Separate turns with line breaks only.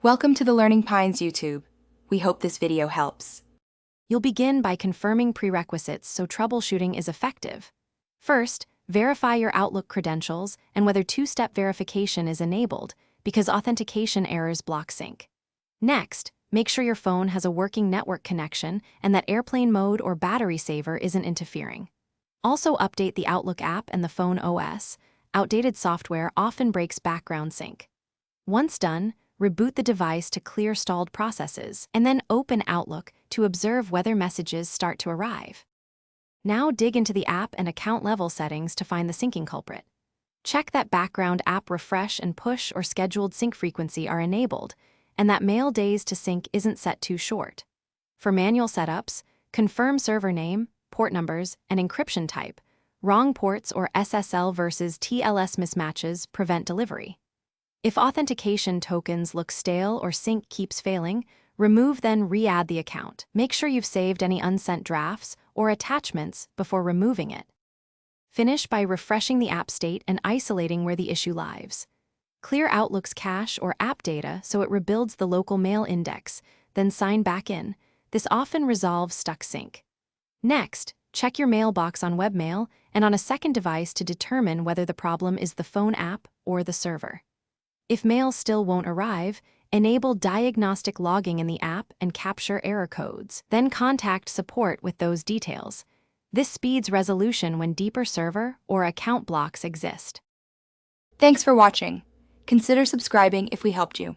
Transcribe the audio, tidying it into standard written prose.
Welcome to the Learning Pines YouTube. We hope this video helps.
You'll begin by confirming prerequisites so troubleshooting is effective. First, verify your Outlook credentials and whether two-step verification is enabled, because authentication errors block sync. Next, make sure your phone has a working network connection and that airplane mode or battery saver isn't interfering. Also update the Outlook app and the phone OS. Outdated software often breaks background sync. Once done, reboot the device to clear stalled processes, and then open Outlook to observe whether messages start to arrive. Now dig into the app and account level settings to find the syncing culprit. Check that background app refresh and push or scheduled sync frequency are enabled, and that mail days to sync isn't set too short. For manual setups, confirm server name, port numbers, and encryption type. Wrong ports or SSL versus TLS mismatches prevent delivery. If authentication tokens look stale or sync keeps failing, remove then re-add the account. Make sure you've saved any unsent drafts or attachments before removing it. Finish by refreshing the app state and isolating where the issue lies. Clear Outlook's cache or app data so it rebuilds the local mail index, then sign back in. This often resolves stuck sync. Next, check your mailbox on webmail and on a second device to determine whether the problem is the phone app or the server. If mail still won't arrive, enable diagnostic logging in the app and capture error codes. Then contact support with those details. This speeds resolution when deeper server or account blocks exist.
Thanks for watching. Consider subscribing if we helped you.